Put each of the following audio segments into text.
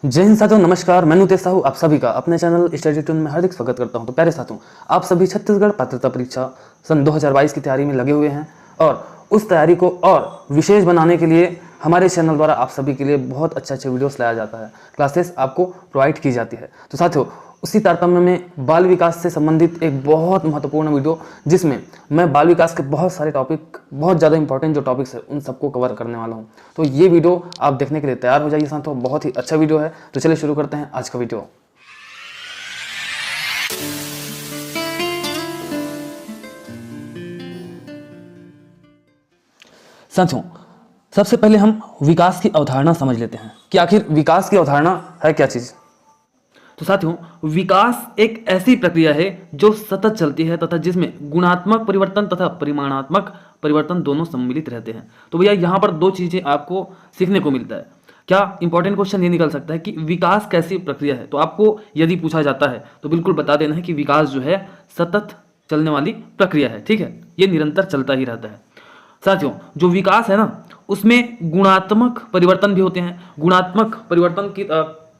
जय हिंद साथियों, नमस्कार। मैं नुतेश साहू आप सभी का अपने चैनल स्टडी ट्यून में हार्दिक स्वागत करता हूं। तो प्यारे साथियों, आप सभी छत्तीसगढ़ पात्रता परीक्षा सन 2022 की तैयारी में लगे हुए हैं और उस तैयारी को और विशेष बनाने के लिए हमारे चैनल द्वारा आप सभी के लिए बहुत अच्छे वीडियोस लाया जाता है, क्लासेस आपको प्रोवाइड की जाती है। तो साथियों, उसी तारतम्य में बाल विकास से संबंधित एक बहुत महत्वपूर्ण वीडियो, जिसमें मैं बाल विकास के बहुत सारे टॉपिक, बहुत ज़्यादा इंपॉर्टेंट जो टॉपिक्स है उन सबको कवर करने वाला हूँ। तो ये वीडियो आप देखने के लिए तैयार हो जाइए साथियों, बहुत ही अच्छा वीडियो है। तो चलिए शुरू करते हैं आज का वीडियो। साथियों, सबसे पहले हम विकास की अवधारणा समझ लेते हैं कि आखिर विकास की अवधारणा है क्या चीज़। तो साथियों, विकास एक ऐसी प्रक्रिया है जो सतत चलती है तथा जिसमें गुणात्मक परिवर्तन तथा परिमाणात्मक परिवर्तन दोनों सम्मिलित रहते हैं। तो भैया यहाँ पर दो चीजें आपको सीखने को मिलता है। क्या इंपॉर्टेंट क्वेश्चन ये निकल सकता है कि विकास कैसी प्रक्रिया है, तो आपको यदि पूछा जाता है तो बिल्कुल बता देना है कि विकास जो है सतत चलने वाली प्रक्रिया है। ठीक है, ये निरंतर चलता ही रहता है। साथियों, जो विकास है ना, उसमें गुणात्मक परिवर्तन भी होते हैं। गुणात्मक परिवर्तन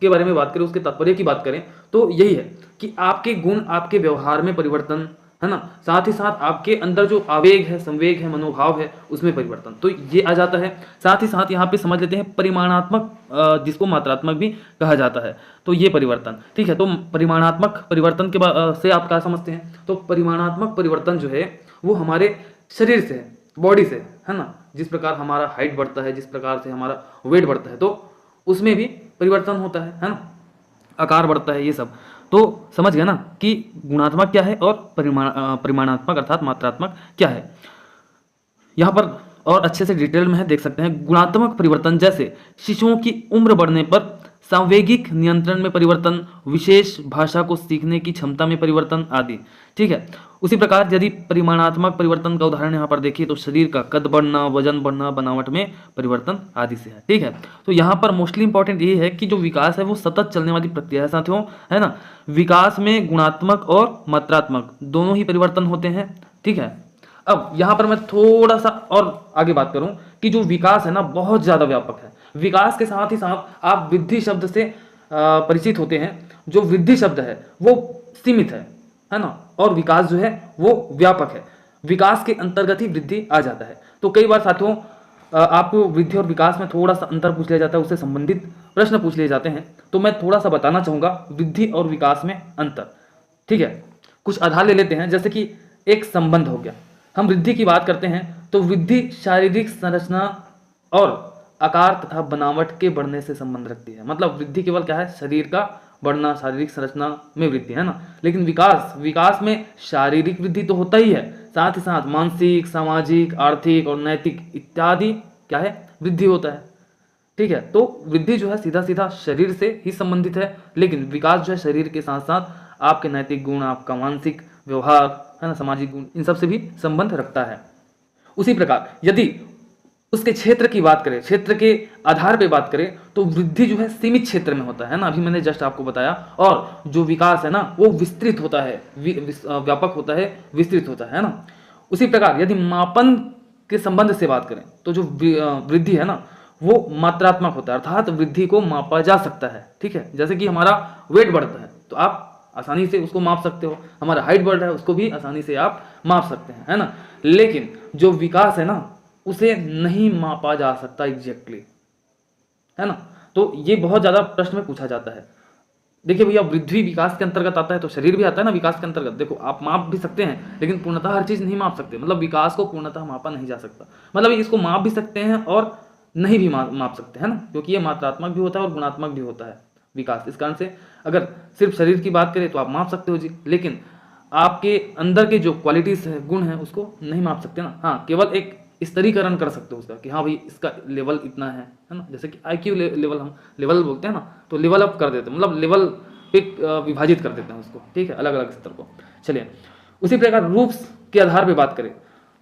के बारे में बात करें, उसके तात्पर्य की बात करें तो यही है कि आपके गुण, आपके व्यवहार में परिवर्तन है ना, साथ ही साथ आपके अंदर जो आवेग है, संवेग है, मनोभाव है, उसमें परिवर्तन, तो ये आ जाता है। साथ ही साथ यहाँ पे समझ लेते हैं परिमाणात्मक, जिसको मात्रात्मक भी कहा जाता है, तो ये परिवर्तन। ठीक है, तो परिमाणात्मक परिवर्तन के से आप क्या समझते हैं? तो परिमाणात्मक परिवर्तन जो है वो हमारे शरीर से, बॉडी से, है ना, जिस प्रकार हमारा हाइट बढ़ता है, जिस प्रकार से हमारा वेट बढ़ता है, तो उसमें भी परिवर्तन होता है ना, आकार बढ़ता है, ये सब। तो समझ गए ना कि गुणात्मक क्या है और परिमाणात्मक अर्थात मात्रात्मक क्या है। यहाँ पर और अच्छे से डिटेल में है, देख सकते हैं। गुणात्मक परिवर्तन जैसे शिशुओं की उम्र बढ़ने पर सांवेगिक नियंत्रण में परिवर्तन, विशेष भाषा को सीखने की क्षमता में परिवर्तन आदि। ठीक है, उसी प्रकार यदि परिमाणात्मक परिवर्तन का उदाहरण यहाँ पर देखिए तो शरीर का कद बढ़ना, वजन बढ़ना, बनावट में परिवर्तन आदि से है। ठीक है, तो यहाँ पर मोस्टली इंपॉर्टेंट ये है कि जो विकास है वो सतत चलने वाली प्रक्रिया है साथियों, है ना। विकास में गुणात्मक और मात्रात्मक दोनों ही परिवर्तन होते हैं। ठीक है, अब यहाँ पर मैं थोड़ा सा और आगे बात करूं कि जो विकास है ना बहुत ज़्यादा व्यापक है। विकास के साथ ही साथ आप वृद्धि शब्द से परिचित होते हैं। जो वृद्धि शब्द है वो सीमित है ना, और विकास जो है वो व्यापक है। विकास के अंतर्गत ही वृद्धि आ जाता है। तो कई बार साथियों आपको वृद्धि और विकास में थोड़ा सा अंतर पूछ लिया जाता है, उससे संबंधित प्रश्न पूछ लिए जाते हैं। तो मैं थोड़ा सा बताना चाहूँगा वृद्धि और विकास में अंतर। ठीक है, कुछ आधार ले लेते हैं, जैसे कि एक संबंध हो गया। हम वृद्धि की बात करते हैं तो वृद्धि शारीरिक संरचना और आकार तथा बनावट के बढ़ने से संबंध रखती है। मतलब वृद्धि केवल क्या है, शरीर का बढ़ना, शारीरिक संरचना में वृद्धि, है ना। लेकिन विकास में शारीरिक वृद्धि तो होता ही है, साथ ही साथ मानसिक, सामाजिक, आर्थिक और नैतिक इत्यादि क्या है, वृद्धि होता है। ठीक है, तो वृद्धि जो है सीधा सीधा शरीर से ही संबंधित है, लेकिन विकास जो है शरीर के साथ साथ आपके नैतिक गुण, आपका मानसिक व्यवहार, है ना, सामाजिक गुण, इन सब से भी संबंध रखता है। उसी प्रकार यदि उसके क्षेत्र की बात करें, क्षेत्र के आधार पे बात करें, तो वृद्धि जो है सीमित क्षेत्र में होता है ना, अभी मैंने जस्ट आपको बताया। और जो विकास है ना वो विस्तृत होता है, व्यापक होता है, विस्तृत होता है ना। उसी प्रकार यदि मापन के संबंध से बात करें तो जो वृद्धि है ना वो मात्रात्मक होता है, अर्थात वृद्धि को मापा जा सकता है। ठीक है, जैसे कि हमारा वेट बढ़ता है तो आप आसानी से उसको माप सकते हो, हमारा हाइट बढ़ रहा है उसको भी आसानी से आप माप सकते हैं, है ना। लेकिन जो विकास है ना उसे नहीं मापा जा सकता एग्जैक्टली, है ना। तो ये बहुत ज़्यादा प्रश्न में पूछा जाता है। देखिए भैया, वृद्धि विकास के अंतर्गत आता है तो शरीर भी आता है ना विकास के अंतर्गत। देखो, आप माप भी सकते हैं लेकिन पूर्णतः हर चीज़ नहीं माप सकते। मतलब विकास को पूर्णतः मापा नहीं जा सकता, मतलब इसको माप भी सकते हैं और नहीं भी माप सकते, है ना, क्योंकि ये मात्रात्मक भी होता है और गुणात्मक भी होता है विकास। इस कारण से अगर सिर्फ शरीर की बात करें तो आप माप सकते हो जी, लेकिन आपके अंदर के जो क्वालिटीज़ है, गुण है, उसको नहीं माप सकते ना। हाँ, केवल एक स्तरीकरण कर सकते हो उसका कि हाँ भाई इसका लेवल इतना है ना। जैसे कि IQ लेवल, हम लेवल बोलते हैं ना, तो लेवल अप कर देते हैं, मतलब लेवल पे विभाजित कर देते हैं उसको। ठीक है, अलग अलग स्तर को। चलिए, उसी प्रकार रूप के आधार पे बात करें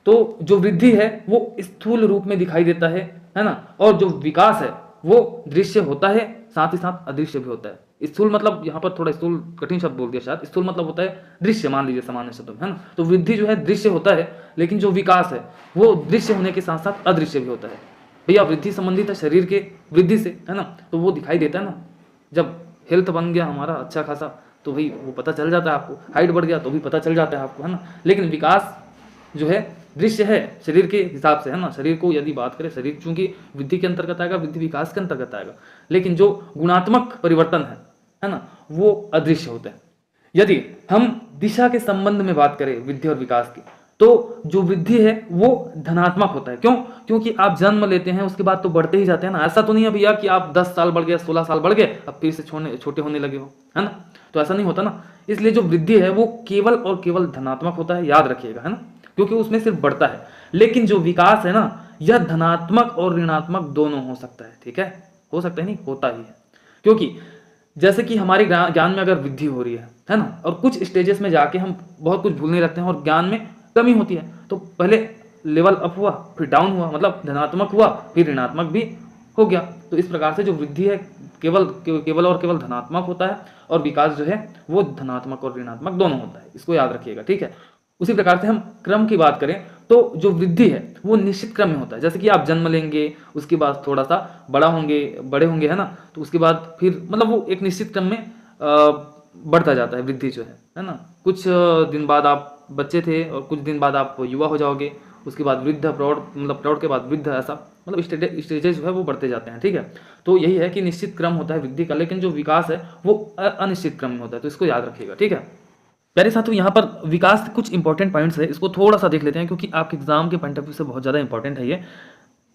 तो जो वृद्धि है वो स्थूल रूप में दिखाई देता है ना, और जो विकास है वो दृश्य होता है, साथ ही साथ अदृश्य भी होता है। स्थूल मतलब, यहाँ पर थोड़ा स्थूल कठिन शब्द बोल दिया शायद, स्थूल मतलब होता है दृश्य, मान लीजिए सामान्य शब्द में, है ना। तो वृद्धि जो है दृश्य होता है, लेकिन जो विकास है वो दृश्य होने के साथ साथ अदृश्य भी होता है। भैया, वृद्धि संबंधित है शरीर के वृद्धि से, है ना, तो वो दिखाई देता है ना, जब हेल्थ बन गया हमारा अच्छा खासा तो भाई वो पता चल जाता है आपको, हाइट बढ़ गया तो भी पता चल जाता है आपको, है ना। लेकिन विकास जो है दृश्य है शरीर के हिसाब से, है ना। शरीर को यदि बात करें, शरीर चूंकि वृद्धि के अंतर्गत आएगा, वृद्धि विकास के अंतर्गत आएगा, लेकिन जो गुणात्मक परिवर्तन है ना, वो अदृश्य होते हैं। यदि हम दिशा के संबंध में बात करें वृद्धि और विकास की, तो जो वृद्धि है वो धनात्मक होता है। क्यों? क्योंकि आप जन्म लेते हैं उसके बाद तो बढ़ते ही जाते हैं ना। ऐसा तो नहीं है भैया कि आप 10 साल बढ़ गए, 16 साल बढ़ गए, अब फिर से छोटे होने लगे हो, है ना। तो ऐसा नहीं होता ना। इसलिए जो वृद्धि है वो केवल और केवल धनात्मक होता है, याद रखिएगा, है ना, क्योंकि उसमें सिर्फ बढ़ता है। लेकिन जो विकास है ना, यह धनात्मक और ऋणात्मक दोनों हो सकता है, ठीक है। हो सकता है नहीं, होता ही है। क्योंकि जैसे कि हमारे ज्ञान में अगर वृद्धि हो रही है ना, और कुछ स्टेजेस में जाके हम बहुत कुछ भूलने लगते हैं और ज्ञान में कमी होती है, तो पहले लेवल अप हुआ, फिर डाउन हुआ, मतलब धनात्मक हुआ, फिर ऋणात्मक भी हो गया। तो इस प्रकार से जो वृद्धि है केवल और केवल धनात्मक होता है, और विकास जो है वो धनात्मक और ऋणात्मक दोनों होता है। इसको याद रखिएगा, ठीक है। उसी प्रकार से हम क्रम की बात करें तो जो वृद्धि है वो निश्चित क्रम में होता है। जैसे कि आप जन्म लेंगे, उसके बाद थोड़ा सा बड़े होंगे, है ना, तो उसके बाद फिर मतलब वो एक निश्चित क्रम में बढ़ता जाता है वृद्धि जो है ना। कुछ दिन बाद आप बच्चे थे और कुछ दिन बाद आप युवा हो जाओगे, उसके बाद वृद्ध, प्रौढ़, मतलब प्रौढ़ के बाद वृद्ध, ऐसा मतलब स्टेजेस जो है वो बढ़ते जाते हैं, ठीक है। तो यही है कि निश्चित क्रम होता है वृद्धि का, लेकिन जो विकास है वो अनिश्चित क्रम में होता है। तो इसको याद रखिएगा, ठीक है। प्यारे साथियों, यहाँ पर विकास के कुछ इंपॉर्टेंट पॉइंट्स है, इसको थोड़ा सा देख लेते हैं क्योंकि आपके एग्जाम के पॉइंट ऑफ व्यू से बहुत ज़्यादा इंपॉर्टेंट है ये।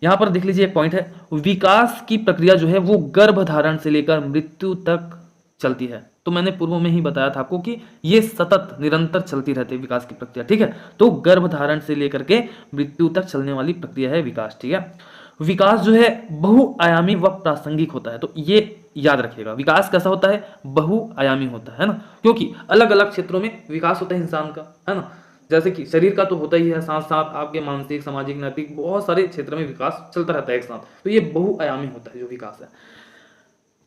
यहाँ पर देख लीजिए, एक पॉइंट है, विकास की प्रक्रिया जो है वो गर्भधारण से लेकर मृत्यु तक चलती है। तो मैंने पूर्व में ही बताया था आपको कि ये सतत निरंतर चलती रहती है विकास की प्रक्रिया, ठीक है। तो गर्भधारण से लेकर के मृत्यु तक चलने वाली प्रक्रिया है विकास, ठीक है। विकास जो है बहुआयामी व प्रासंगिक होता है, तो ये याद रखिएगा। विकास कैसा होता है? बहुआयामी होता है ना, क्योंकि अलग अलग क्षेत्रों में विकास होता है इंसान का, है ना। जैसे कि शरीर का तो होता ही है, साथ साथ आपके मानसिक, सामाजिक, नैतिक बहुत सारे क्षेत्र में विकास चलता रहता है एक साथ। तो ये बहुआयामी होता है जो विकास है।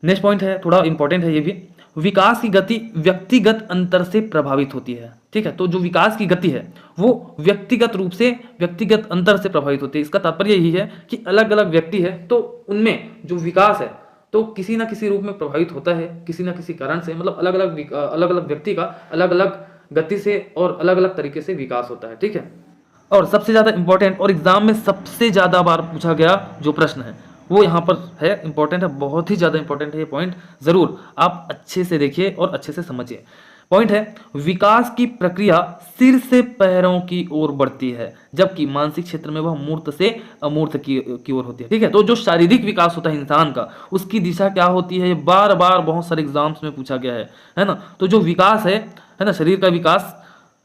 नेक्स्ट पॉइंट है, थोड़ा इंपॉर्टेंट है ये भी, विकास की गति व्यक्तिगत अंतर से प्रभावित होती है, ठीक है। तो जो विकास की गति है वो व्यक्तिगत रूप से, व्यक्तिगत अंतर से प्रभावित होती है। इसका तात्पर्य यही है कि अलग अलग व्यक्ति है तो उनमें जो विकास है तो किसी ना किसी रूप में प्रभावित होता है, किसी ना किसी कारण से, मतलब अलग अलग व्यक्ति का अलग अलग गति से और अलग अलग तरीके से विकास होता है, ठीक है। और सबसे ज्यादा इंपॉर्टेंट और एग्जाम में सबसे ज्यादा बार पूछा गया जो प्रश्न है वो यहाँ पर है, इंपॉर्टेंट है, बहुत ही ज्यादा इंपॉर्टेंट है ये पॉइंट। जरूर आप अच्छे से देखिए और अच्छे से समझिए। पॉइंट है, विकास की प्रक्रिया सिर से पैरों की ओर बढ़ती है, जबकि मानसिक क्षेत्र में वह मूर्त से अमूर्त की ओर होती है, ठीक है। तो जो शारीरिक विकास होता है इंसान का, उसकी दिशा क्या होती है, ये बार बार बहुत सारे एग्जाम्स में पूछा गया है ना। तो जो विकास है ना, शरीर का विकास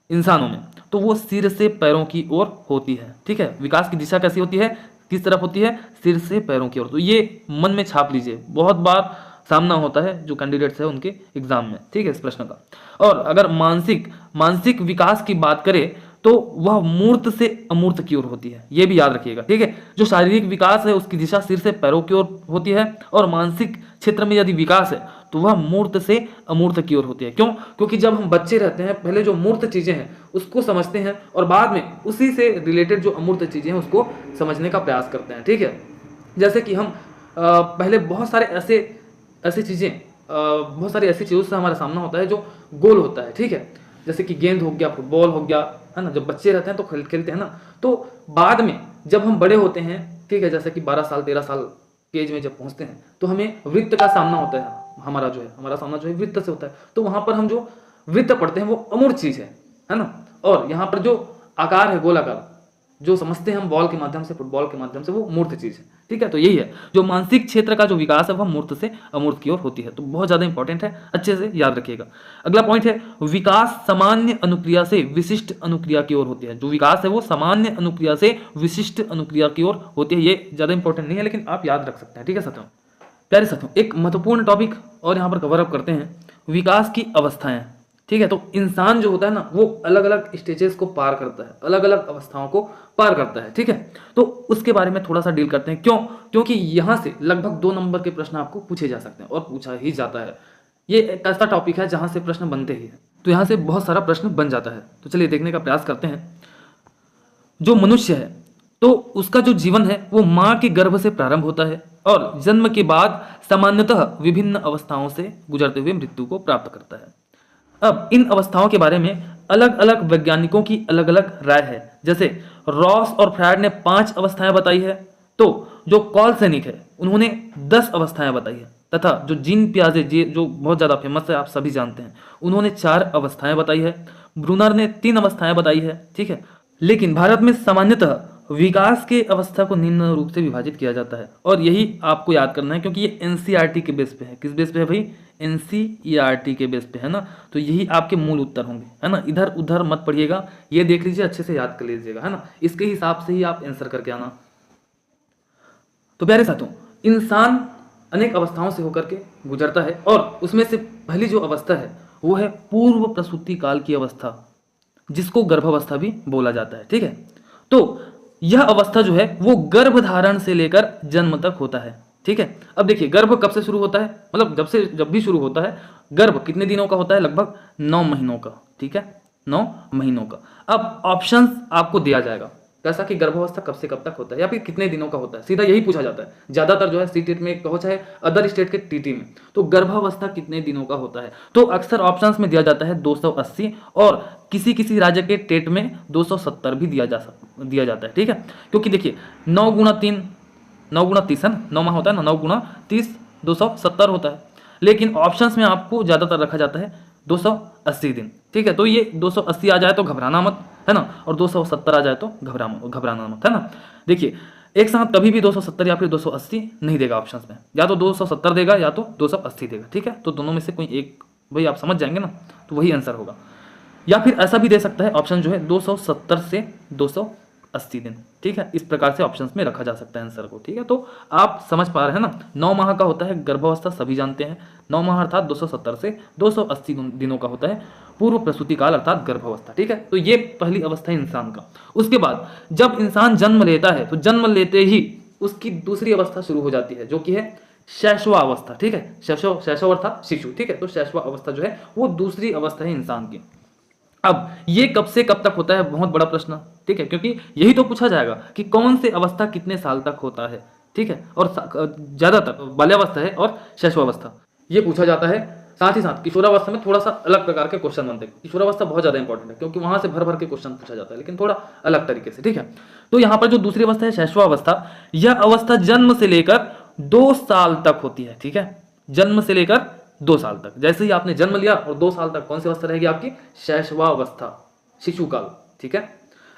इंसानों में, तो वो सिर से पैरों की ओर होती है, ठीक है। विकास की दिशा कैसी होती है, किस तरफ होती है? सिर से पैरों की ओर। तो ये मन में छाप लीजिए, बहुत बार सामना होता है जो कैंडिडेट्स है उनके एग्जाम में, ठीक है, इस प्रश्न का। और अगर मानसिक विकास की बात करें तो वह मूर्त से अमूर्त की ओर होती है, ये भी याद रखिएगा, ठीक है। जो शारीरिक विकास है उसकी दिशा सिर से पैरों की ओर होती है, और मानसिक क्षेत्र में यदि विकास है तो वह मूर्त से अमूर्त की ओर होती है। क्यों? क्योंकि जब हम बच्चे रहते हैं पहले जो मूर्त चीजें हैं उसको समझते हैं, और बाद में उसी से रिलेटेड जो अमूर्त चीजें हैं उसको समझने का प्रयास करते हैं, ठीक है। जैसे कि हम पहले बहुत सारी ऐसी चीज़ों से हमारा सामना होता है जो गोल होता है, ठीक है। जैसे कि गेंद हो गया, फुटबॉल हो गया, है ना। जब बच्चे रहते हैं तो खेलते हैं ना, तो बाद में जब हम बड़े होते हैं, ठीक है, जैसे कि 12 साल 13 साल के एज में जब पहुंचते हैं तो हमें वृत्त का सामना होता है। हमारा सामना जो है वृत्त से होता है। तो वहां पर हम जो वृत्त पढ़ते हैं वो अमूर्त चीज है ना। और यहाँ पर जो आकार है गोलाकार, जो समझते हैं हम बॉल के माध्यम से, फुटबॉल के माध्यम से, वो मूर्त चीज है, ठीक है। तो यही है, जो मानसिक क्षेत्र का जो विकास है वह मूर्त से अमूर्त की ओर होती है। तो बहुत ज्यादा इंपॉर्टेंट है, अच्छे से याद रखिएगा। अगला पॉइंट है, विकास सामान्य अनुक्रिया से विशिष्ट अनुक्रिया की ओर होती है। जो विकास है वो सामान्य अनुक्रिया से विशिष्ट अनुक्रिया की ओर होती है। ये ज्यादा इंपॉर्टेंट नहीं है लेकिन आप याद रख सकते हैं, ठीक है साथियों। प्यारे साथियों, एक महत्वपूर्ण टॉपिक और यहाँ पर कवर अप करते हैं, विकास की अवस्थाएं, ठीक है। तो इंसान जो होता है ना वो अलग अलग स्टेजेस को पार करता है, अलग अलग अवस्थाओं को पार करता है, ठीक है। तो उसके बारे में थोड़ा सा डील करते हैं। क्यों? क्योंकि यहाँ से लगभग 2 नंबर के प्रश्न आपको पूछे जा सकते हैं और पूछा ही जाता है। ये एक ऐसा टॉपिक है जहाँ से प्रश्न बनते ही है, तो यहाँ से बहुत सारा प्रश्न बन जाता है। तो चलिए देखने का प्रयास करते हैं। जो मनुष्य है तो उसका जो जीवन है वो माँ के गर्भ से प्रारंभ होता है और जन्म के बाद सामान्यतः विभिन्न अवस्थाओं से गुजरते हुए मृत्यु को प्राप्त करता है। अब इन अवस्थाओं के बारे में अलग अलग वैज्ञानिकों की अलग अलग राय है। जैसे रॉस और फ्रायड ने 5 अवस्थाएं बताई है, तो जो कॉल सैनिक है उन्होंने 10 अवस्थाएं बताई है, तथा जो जीन पियाजे जो बहुत ज़्यादा फेमस है, आप सभी जानते हैं, उन्होंने 4 अवस्थाएं बताई है। ब्रूनर ने 3 अवस्थाएं बताई है। ठीक है, लेकिन भारत में सामान्यतः विकास के अवस्था को निम्न रूप से विभाजित किया जाता है और यही आपको याद करना है, क्योंकि ये एनसीईआरटी के बेस पे है। किस बेस पे है भाई? एनसीईआरटी के बेस पे है ना, तो यही आपके मूल उत्तर होंगे, है ना। इधर उधर मत पढ़िएगा, ये देख लीजिए, अच्छे से याद कर लीजिएगा, है ना। इसके हिसाब से ही आप आंसर करके आना। तो प्यारे साथियों, इंसान अनेक अवस्थाओं से होकर के गुजरता है और उसमें से पहली जो अवस्था है वो है पूर्व प्रसूति काल की अवस्था, जिसको गर्भावस्था भी बोला जाता है। ठीक है, तो यह अवस्था जो है वो गर्भधारण से लेकर जन्म तक होता है। ठीक है, अब देखिए गर्भ कब से शुरू होता है, मतलब जब भी शुरू होता है, गर्भ कितने दिनों का होता है? लगभग 9 महीनों का। ठीक है, 9 महीनों का। अब ऑप्शंस आपको दिया जाएगा कैसा कि गर्भावस्था कब से कब तक होता है या फिर कितने दिनों का होता है, सीधा यही पूछा जाता है ज्यादातर जो है सीटेट में कहो चाहे अदर स्टेट के टीटी में, तो गर्भावस्था कितने दिनों का होता है। तो अक्सर ऑप्शंस में दिया जाता है 280 और किसी किसी राज्य के टेट में 270 भी दिया जाता है। ठीक है, क्योंकि देखिए 9 गुणा 3 9 गुणा 30 है ना, 9 माह होता है ना, 9 गुणा 30 270 होता है, लेकिन ऑप्शंस में आपको ज्यादातर रखा जाता है 280 दिन। ठीक है, तो ये 280 आ जाए तो घबराना मत, है ना, और 270 आ जाए तो घबराना मत, है ना। देखिए एक साथ कभी भी 270 या फिर 280 नहीं देगा ऑप्शंस में, या तो 270 देगा या तो 280 देगा। ठीक है, तो दोनों में से कोई एक भाई आप समझ जाएंगे ना, तो वही आंसर होगा। या फिर ऐसा भी दे सकता है ऑप्शन जो है 270 से 280 दिन। ठीक है, इस प्रकार से ऑप्शंस में रखा जा सकता है आंसर को। ठीक है, तो आप समझ पा रहे हैं ना, 9 माह का होता है गर्भावस्था, सभी जानते हैं। 9 माह अर्थात 270 से 280 दिनों का होता है पूर्व प्रसूति काल अर्थात गर्भावस्था। ठीक है, तो ये पहली अवस्था है इंसान का। उसके बाद जब इंसान जन्म लेता है तो जन्म लेते ही उसकी दूसरी अवस्था शुरू हो जाती है, जो कि है शैशवावस्था। ठीक है, शैशव अर्थात शिशु। ठीक है, तो शैशवावस्था जो है वो दूसरी अवस्था है इंसान की। अब ये कब से कब तक होता है, बहुत बड़ा प्रश्न। ठीक है, क्योंकि यही तो पूछा जाएगा कि कौन से अवस्था कितने साल तक होता है। ठीक है, और ज्यादातर बाल्यावस्था है और शैशवावस्था ये पूछा जाता है। साथ ही साथ किशोरावस्था में थोड़ा सा अलग प्रकार के क्वेश्चन बनते हैं। किशोरावस्था बहुत ज्यादा इंपॉर्टेंट है क्योंकि वहां से भर भर के क्वेश्चन पूछा जाता है, लेकिन थोड़ा अलग तरीके से। ठीक है, तो यहाँ पर जो दूसरी अवस्था है शैशवावस्था, यह अवस्था जन्म से लेकर 2 साल तक होती है। ठीक है, जन्म से लेकर 2 साल तक। जैसे ही आपने जन्म लिया और 2 साल तक कौन सी अवस्था रहेगी आपकी? शैशवावस्था, शिशु काल। ठीक है,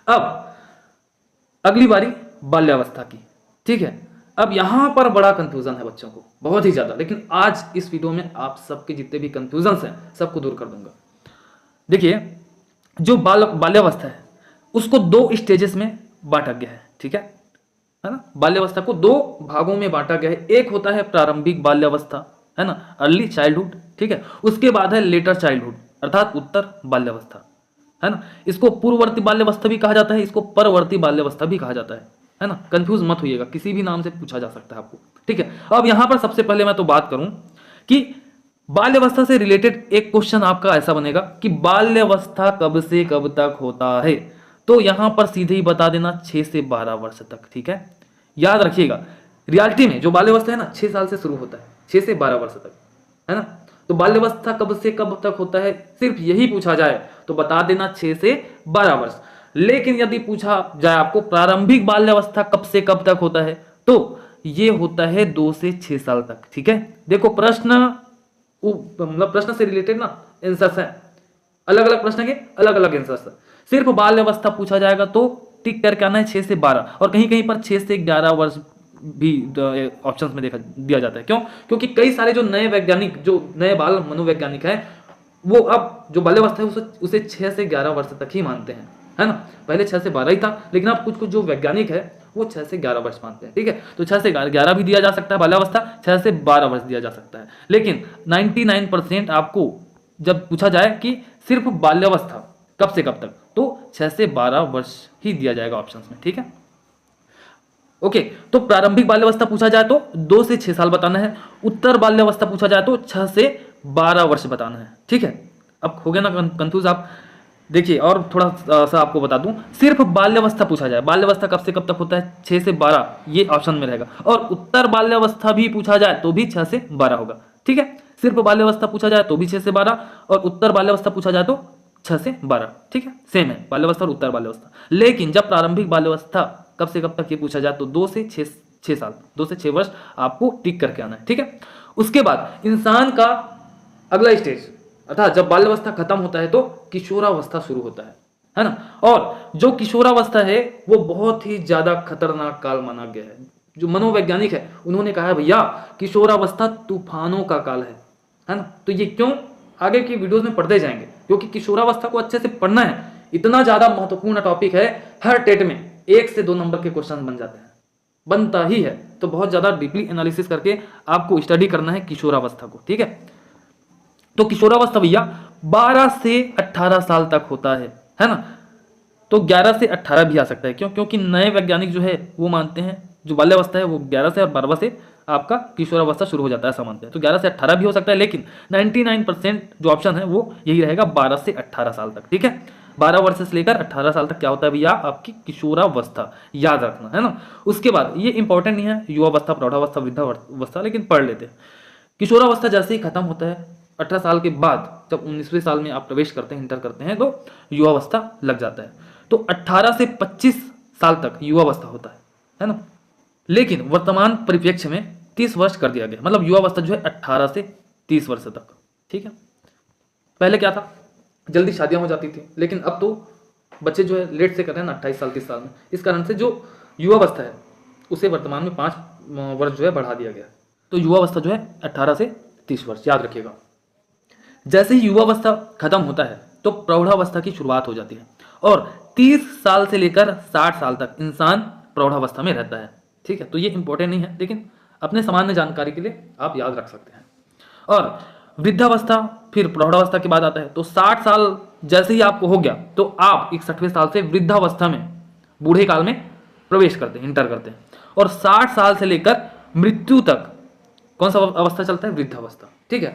अब अगली बारी बाल्यावस्था की। ठीक है, अब यहां पर बड़ा कंफ्यूजन है बच्चों को, बहुत ही ज्यादा, लेकिन आज इस वीडियो में आप सबके जितने भी कंफ्यूजन हैं सबको दूर कर दूंगा। देखिए जो बाल्यावस्था है उसको 2 स्टेजेस में बांटा गया है। ठीक है ना, बाल्यावस्था को 2 भागों में बांटा गया है। एक होता है प्रारंभिक बाल्यावस्था, है ना, अर्ली चाइल्डहुड। ठीक है, उसके बाद है लेटर चाइल्डहुड अर्थात उत्तर बाल्यावस्था, है ना। इसको पूर्ववर्ती बाल्यावस्था भी कहा जाता है, इसको परवर्ती बाल्यावस्था भी कहा जाता है ना। कंफ्यूज मत होइएगा, किसी भी नाम से पूछा जा सकता है आपको। ठीक है, अब यहां पर सबसे पहले मैं तो बात करूं कि बाल्यावस्था से रिलेटेड एक क्वेश्चन आपका ऐसा बनेगा कि बाल्यावस्था कब से कब तक होता है, तो यहां पर सीधे ही बता देना 6 से 12 वर्ष तक। ठीक है, याद रखिएगा रियलिटी में जो बाल्यावस्था है ना 6 साल से शुरू होता है, 6 से 12 वर्ष तक, है ना। तो बाल्यावस्था कब से कब तक होता है सिर्फ यही पूछा जाए तो बता देना 6 से 12 वर्ष। लेकिन यदि पूछा जाए आपको प्रारंभिक बाल्यावस्था कब से कब तक होता है, तो ये होता है 2 से 6 साल तक। ठीक है, देखो प्रश्न मतलब प्रश्न से रिलेटेड ना आंसर्स हैं, अलग अलग प्रश्न के अलग अलग आंसर्स। सिर्फ बाल्यावस्था पूछा जाएगा तो टिक करके आना है 6 से 12, और कहीं कहीं पर 6 से 11 वर्ष भी ऑप्शंस में दिया जाता है। क्यों? क्योंकि कई सारे जो नए वैज्ञानिक, जो नए बाल मनोवैज्ञानिक हैं, वो अब जो बाल्यावस्था है उसे 6 से 11 वर्ष तक ही मानते हैं, है ना। पहले 6 से 12 ही था, लेकिन अब कुछ कुछ जो वैज्ञानिक है वो 6 से 11 वर्ष मानते हैं। ठीक है, तो 6 से 11 भी दिया जा सकता है बाल्यावस्था, 6 से 12 वर्ष दिया जा सकता है। लेकिन 99% आपको जब पूछा जाए कि सिर्फ बाल्यावस्था कब से कब तक, तो 6 से 12 वर्ष ही दिया जाएगा ऑप्शंस में। ठीक है, ओके, तो प्रारंभिक बाल्यावस्था पूछा जाए तो 2 से 6 साल बताना है, उत्तर बाल्यावस्था पूछा जाए तो 6 से 12 वर्ष बताना है। ठीक है, अब हो गया ना कंफ्यूज आप। देखिए और थोड़ा सा आपको बता दूं, सिर्फ बाल्यावस्था पूछा जाए, बाल्यावस्था कब से कब तक होता है, 6 से 12, ये ऑप्शन में रहेगा। और उत्तर बाल्यावस्था भी पूछा जाए तो भी 6 से 12 होगा। ठीक है, सिर्फ बाल्यावस्था पूछा जाए तो भी 6 से 12, और उत्तर बाल्यावस्था पूछा जाए तो 6 से 12। ठीक है, सेम है बाल्यावस्था और उत्तर बाल्यावस्था। लेकिन जब प्रारंभिक बाल्यावस्था कब से कब तक ये पूछा जाए तो 2 से 6 साल, 2 से 6 वर्ष आपको टिक करके आना है। ठीक है, उसके बाद इंसान का अगला स्टेज अर्थात जब बाल्यावस्था खत्म होता है तो किशोरावस्था शुरू होता है ना। और जो किशोरावस्था है वो बहुत ही ज्यादा खतरनाक काल माना गया है। जो मनोवैज्ञानिक है उन्होंने कहा है भैया किशोरावस्था तूफानों का काल है ना। तो ये क्यों, आगे की वीडियोस में पढ़ते जाएंगे, क्योंकि किशोरावस्था को अच्छे से पढ़ना है। इतना ज्यादा महत्वपूर्ण टॉपिक है, हर टेट में 1 से 2 नंबर के क्वेश्चन बन जाते हैं, बनता ही है। तो बहुत ज्यादा डीपली एनालिसिस करके आपको स्टडी करना है किशोरावस्था को। ठीक है, तो किशोरावस्था भैया 12 से 18 साल तक होता है ना। तो 11 से 18 भी आ सकता है, क्यों, क्योंकि नए वैज्ञानिक जो है वो मानते हैं जो बाल्यावस्था है वो 11 से और 12 से आपका किशोरावस्था शुरू हो जाता है, ऐसा मानते हैं। तो 11 से 18 भी हो सकता है, लेकिन 99% जो ऑप्शन है वो यही रहेगा, 12 से 18 साल तक। ठीक है, 12 वर्ष से लेकर 18 साल तक क्या होता है भैया, आपकी किशोरावस्था, याद रखना है ना। उसके बाद ये इंपॉर्टेंट नहीं है युवावस्था, प्रौढ़ावस्था, वृद्धावस्था, लेकिन पढ़ लेते हैं। किशोरावस्था जैसे ही खत्म होता है 18 साल के बाद, जब 19वें साल में आप प्रवेश करते हैं, इंटर करते हैं, तो युवावस्था लग जाता है। तो 18 से 25 साल तक युवावस्था होता है ना। लेकिन वर्तमान परिप्रेक्ष्य में 30 वर्ष कर दिया गया, मतलब युवावस्था जो है 18 से 30 वर्ष तक। ठीक है, पहले क्या था, जल्दी शादियां हो जाती थी, लेकिन अब तो बच्चे जो है लेट से कर रहे हैं ना, 28 साल 30 साल में। इस कारण से जो युवावस्था है उसे वर्तमान में 5 वर्ष जो है बढ़ा दिया गया। तो युवावस्था जो है 18 से 30 वर्ष, याद रखिएगा। जैसे ही युवावस्था खत्म होता है तो प्रौढ़ावस्था की शुरुआत हो जाती है, और 30 साल से लेकर 60 साल तक इंसान प्रौढ़ावस्था में रहता है। ठीक है, तो ये इंपॉर्टेंट नहीं है, लेकिन अपने सामान्य जानकारी के लिए आप याद रख सकते हैं। और वृद्धावस्था फिर प्रौढ़ावस्था के बाद आता है। तो 60 साल जैसे ही आपको हो गया तो आप 61वें साल से वृद्धावस्था में, बूढ़े काल में प्रवेश करते हैं, इंटर करते हैं। और 60 साल से लेकर मृत्यु तक कौन सा अवस्था चलता है, वृद्धावस्था। ठीक है,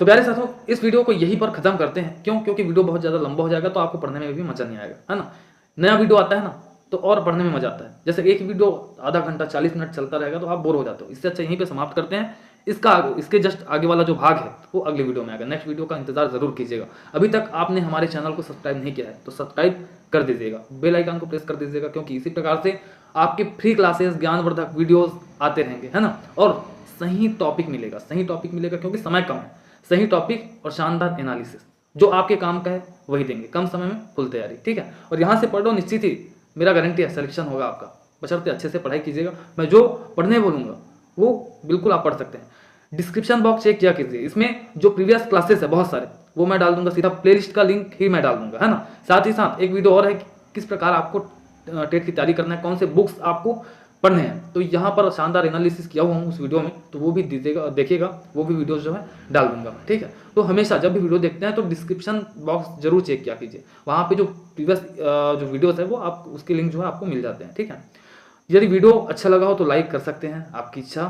तो प्यारे साथियों इस वीडियो को यहीं पर खत्म करते हैं। क्यों, क्योंकि वीडियो बहुत ज़्यादा लंबा हो जाएगा तो आपको पढ़ने में भी मजा नहीं आएगा, है ना। नया वीडियो आता है ना तो और पढ़ने में मजा आता है। जैसे एक वीडियो आधा घंटा 40 मिनट चलता रहेगा तो आप बोर हो जाते हो। इससे अच्छा यहीं पे समाप्त करते हैं। इसके जस्ट आगे वाला जो भाग है वो अगले वीडियो में आएगा। नेक्स्ट वीडियो का इंतजार जरूर कीजिएगा। अभी तक आपने हमारे चैनल को सब्सक्राइब नहीं किया है तो सब्सक्राइब कर दीजिएगा, बेल आइकन को प्रेस कर दीजिएगा, क्योंकि इसी प्रकार से आपके फ्री क्लासेस, ज्ञानवर्धक वीडियोस आते रहेंगे, है ना। और सही टॉपिक मिलेगा, सही टॉपिक मिलेगा, क्योंकि समय कम है। सही टॉपिक और शानदार एनालिसिस जो आपके काम का है वही देंगे, कम समय में फुल तैयारी। ठीक है, और यहाँ से पढ़ लो, निश्चित ही मेरा गारंटी है सिलेक्शन होगा आपका, बशर्ते अच्छे से पढ़ाई कीजिएगा। मैं जो पढ़ने बोलूँगा वो बिल्कुल आप पढ़ सकते हैं। डिस्क्रिप्शन बॉक्स चेक किया कीजिए, इसमें जो प्रीवियस क्लासेस है बहुत सारे वो मैं डाल दूंगा, सीधा प्लेलिस्ट का लिंक ही मैं डाल दूंगा, है ना। साथ ही साथ एक वीडियो और है कि किस प्रकार आपको टेट की तैयारी करना है, कौन से बुक्स आपको पढ़ने हैं, तो यहाँ पर शानदार एनालिसिस किया हुआ हूँ उस वीडियो में, तो वो भी दीजिएगा, देखिएगा, वो भी वीडियोस जो है डाल दूंगा। ठीक है, तो हमेशा जब भी वीडियो देखते हैं तो डिस्क्रिप्शन बॉक्स जरूर चेक किया कीजिए, वहाँ पे जो प्रीवियस जो वीडियोस है वो आप उसके लिंक जो है आपको मिल जाते हैं। ठीक है, यदि वीडियो अच्छा लगा हो तो लाइक कर सकते हैं, आपकी इच्छा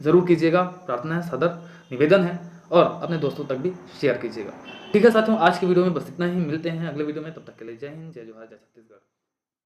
जरूर कीजिएगा, प्रार्थना है, सदर निवेदन है, और अपने दोस्तों तक भी शेयर कीजिएगा। ठीक है साथियों, आज की वीडियो में बस इतना ही, मिलते हैं अगले वीडियो में, तब तक के लिए जय हिंद, जय जोहार, जय छत्तीसगढ़।